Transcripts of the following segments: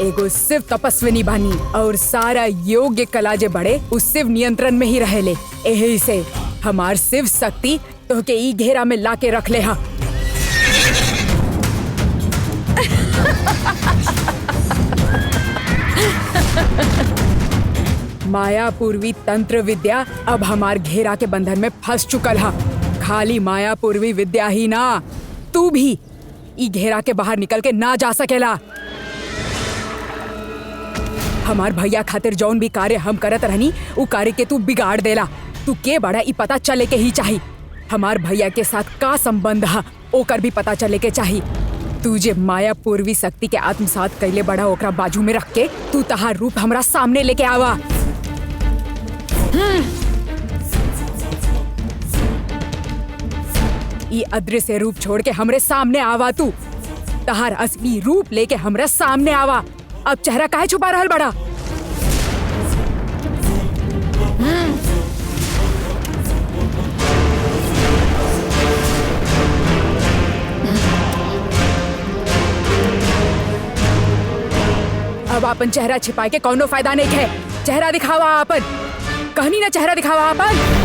एगो शिव तपस्विनी बानी और सारा योग्य कला जे बड़े उस शिव नियंत्रण में ही रहेले। यही से हमार शिव शक्ति तो के ई घेरा में लाके रख ले हा। माया पूर्वी तंत्र विद्या अब हमार घेरा के बंधन में फंस चुकल हा। खाली माया पूर्वी विद्या ही ना, तू भी ई घेरा के बाहर निकल के ना जा सकेला। हमार भैया खातिर जौन भी कार्य हम करत रहनी उ कार्य के तू बिगाड़ देला। तू के बड़ा ई पता चले के ही चाही। हमार भैया के साथ का संबंध हा ओकर भी पता चले के चाही। तू जे माया पूर्वी शक्ति के आत्मसात कैले बड़ा ओकरा बाजू में रख के तू तहार रूप हमरा सामने लेके आवा। ई अदृश्य रूप छोड़ के हमरे सामने आवा। तू तहार असली रूप लेके हमरे सामने आवा। अब चेहरा काहे छुपा रहल बड़ा? अब अपन चेहरा छिपा के कौनो फायदा नहीं है। चेहरा दिखावा आपन, कहनी ना चेहरा दिखावा आपन।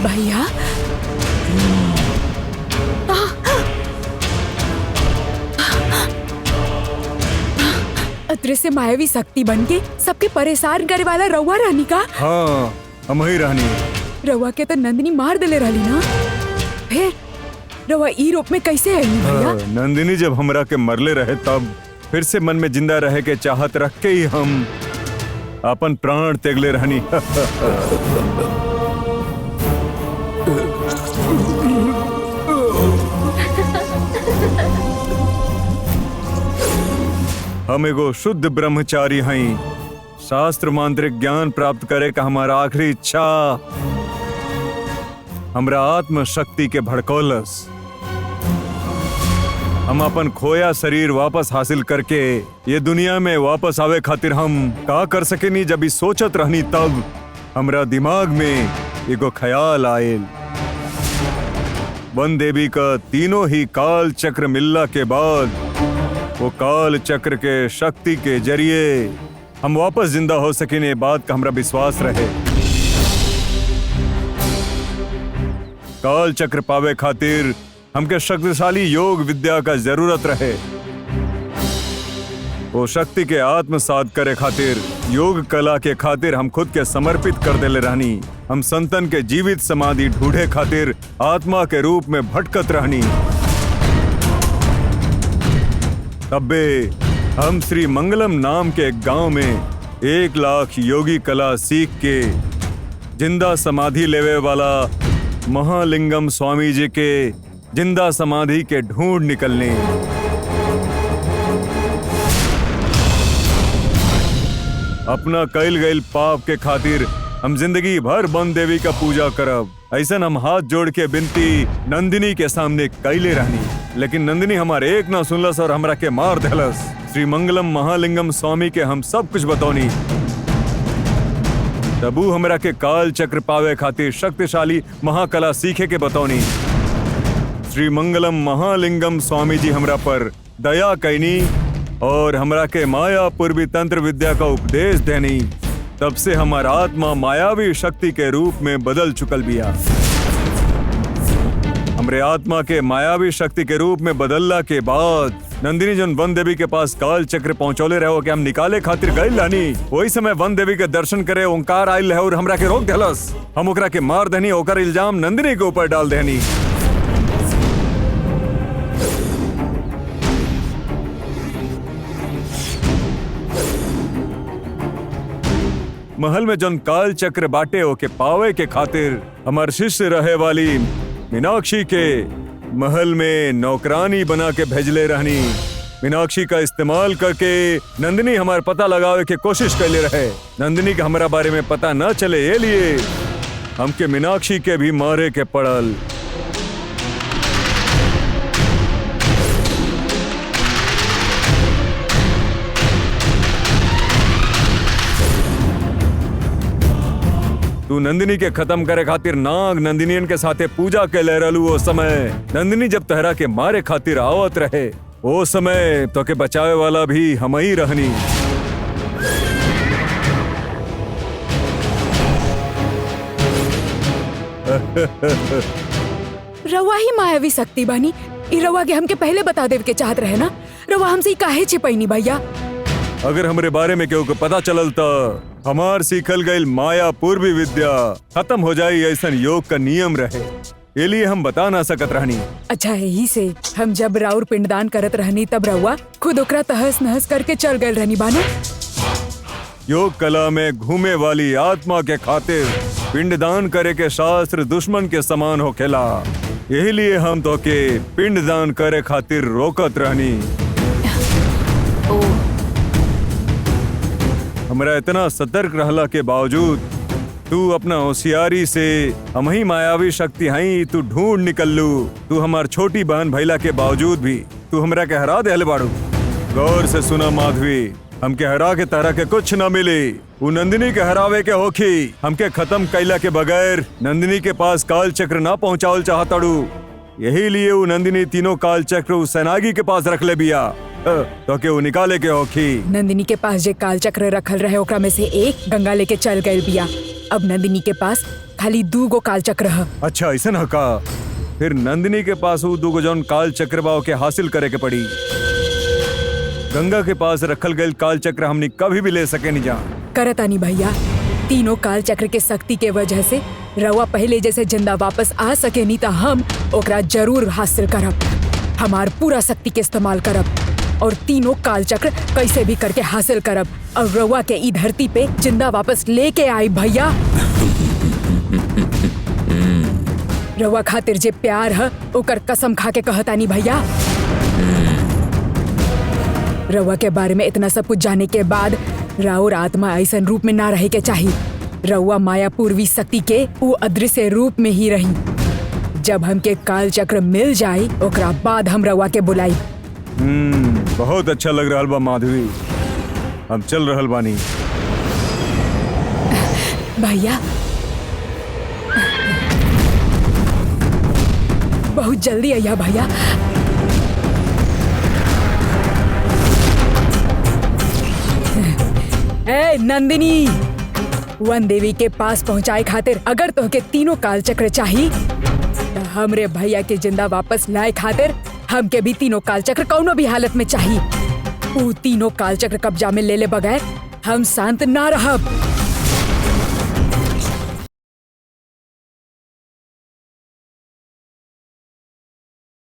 भैया अदृश्य मायावी शक्ति बन के सबके परेशान करे वाला रउआ रानी का? हाँ, हम ही रानी। रउआ के तो नंदिनी मार देले रहली ना, फिर रउआ ई रूप में कैसे आई भैया? नंदिनी जब हमरा के मरले रहे तब फिर से मन में जिंदा रहे के चाहत रख के ही हम अपन प्राण त्यागले रहनी। हम एगो शुद्ध ब्रह्मचारी हई। शास्त्र मांत्रिक ज्ञान प्राप्त करे का हमारा आखिरी इच्छा हमरा आत्म शक्ति के भड़कौलस। हम अपन खोया शरीर वापस हासिल करके ये दुनिया में वापस आवे खातिर हम का कर सकेनी। जब भी सोचत रहनी तब हमरा दिमाग में एगो ख्याल आयल। वन देवी का तीनों ही काल चक्र मिलला के बाद वो काल चक्र के शक्ति के जरिए हम वापस जिंदा हो सकेने बात का हमरा विश्वास रहे। काल चक्र पावे खातिर हमके शक्तिशाली योग विद्या का जरूरत रहे। वो शक्ति के आत्मसात करे खातिर योग कला के खातिर हम खुद के समर्पित कर देले रहनी। हम संतन के जीवित समाधि ढूंढे खातिर आत्मा के रूप में भटकत रहनी। तब्बे हम श्री मंगलम नाम के एक गांव में 1 लाख योगी कला सीख के जिंदा समाधि लेवे वाला महालिंगम स्वामी जी के जिंदा समाधि के ढूंढ निकलने। अपना कैल गईल पाप के खातिर हम जिंदगी भर वन देवी का पूजा करब। ऐसा हम हाथ जोड़ के बिनती नंदिनी के सामने कैले रहनी, लेकिन नंदिनी हमारे एक ना सुनलस और हमरा के मार देलस। श्री मंगलम महालिंगम स्वामी के हम सब कुछ बतौनी। तबू हमरा के काल चक्र पावे खातिर शक्तिशाली महाकला सीखे के बतौनी। श्री मंगलम महालिंगम स्वामी जी हमरा पर दया कैनी और हमरा के माया पूर्वी तंत्र विद्या का उपदेश देनी। तब से हमारा आत्मा मायावी शक्ति के रूप में बदल चुकल बिया। हमरे आत्मा के मायावी शक्ति के रूप में बदलला के बाद नंदिनी जन वन देवी के पास काल चक्र पहुंचौले रहो कि हम निकाले खातिर गई लानी। वही समय वन देवी के दर्शन करे ओंकार आयल है और हमरा के रोक देलस। हम ओकरा के मार देनी, ओकर इल्जाम नंदिनी के ऊपर डाल देनी। महल में जन काल चक्र बाटे ओके पावे के खातिर हमार शिष्य रहे वाली मीनाक्षी के महल में नौकरानी बना के भेजले रहनी। मीनाक्षी का इस्तेमाल करके नंदिनी हमार पता लगावे के कोशिश कैले रहे। नंदिनी के हमारा बारे में पता न चले ये लिए हमके मीनाक्षी के भी मारे के पड़ल। तू नंदिनी के खत्म करे खातिर नाग नंदिनियन के साथे पूजा के ले रहलू। वो समय नंदिनी जब तहरा के मारे खातिर आवत रहे, वो समय तो के बचावे वाला भी हम ही रहनी। रवा ही मायावी शक्ति बानी। ई रवा के हमके पहले बता देव के चाहत रहे ना। रवा हमसे काहे छिपैनी भैया? अगर हमरे बारे में केहू को पता चलल तो हमार सीखल गईल माया पूर्वी विद्या खत्म हो जाई, ऐसा योग का नियम रहे, ये लिए हम बता ना सकत रहनी। अच्छा, यही से हम जब राउर पिंडदान करत रहनी तब रवा खुद ओकरा तहस नहस करके चल गए रहनी बानो। योग कला में घूमे वाली आत्मा के खातिर पिंडदान करे के शास्त्र दुश्मन के समान होखेला। यही लिए हम तो के पिंडदान करे खातिर रोकत रहनी। हमरा इतना सतर्क रहला के बावजूद तू अपना होशियारी से हम ही मायावी शक्ति हई तू ढूंढ निकललू। तू हमार छोटी बहन भैला के बावजूद भी तू हमरा के हरा देहले बाड़ू। गौर से सुना माधवी, हमके हरा के तरह के कुछ न मिली। वो नंदिनी के हरावे के होखी। हमके खत्म कैला के बगैर नंदिनी के पास काल चक्र ना पहुंचावल चाहताड़ू। यही लिए वो नंदिनी तीनों काल चक्र उस सैनागी के पास रख ले बिया, तो के वो निकाले के होखी। नंदिनी के पास जे काल चक्र रखल रहे ओकरा में से एक गंगा लेके चल गए बिया। अब नंदिनी के पास खाली 2 गो काल चक्र है। अच्छा, ऐसा न का फिर नंदिनी के पास वो 2 गो जौन काल चक्र बा के हासिल करे के पड़ी। गंगा के पास रखल गए काल चक्र हमनी कभी भी ले सके नहीं जा। करतानी भैया, तीनों काल चक्र के शक्ति के वजह से रवा पहले जैसे जिंदा वापस आ सके नहीं तो हम ओकरा जरूर हासिल करब। हमार पूरा शक्ति के इस्तेमाल करब और तीनों काल चक्र कैसे भी करके हासिल करब और रवा के ई धरती पे जिंदा वापस लेके आई भैया। रवा खातिर जे प्यार है ओकर कसम खा के कहतानी भैया। रवा के बारे में इतना सब कुछ जाने के बाद राउर आत्मा ऐसा रूप में ना रहे के चाहिए। रवा माया पूर्वी शक्ति के वो अदृश्य रूप में ही रही। जब हमके काल चक्र मिल जाए ओकरा बाद हम रवा के बुलाई। बहुत अच्छा लग रहा बा माधवी, हम चल रहल बानी। भैया बहुत जल्दी आइया भैया। ए नंदिनी, वन देवी के पास पहुंचाए खातिर अगर तोहके तीनों काल चक्र चाहिए तो हमरे भैया के जिंदा वापस लाए खातिर हमके भी तीनों काल चक्र कौनो भी हालत में चाहिए। वो तीनों काल चक्र कब्जा में ले ले बगैर हम शांत ना रहब।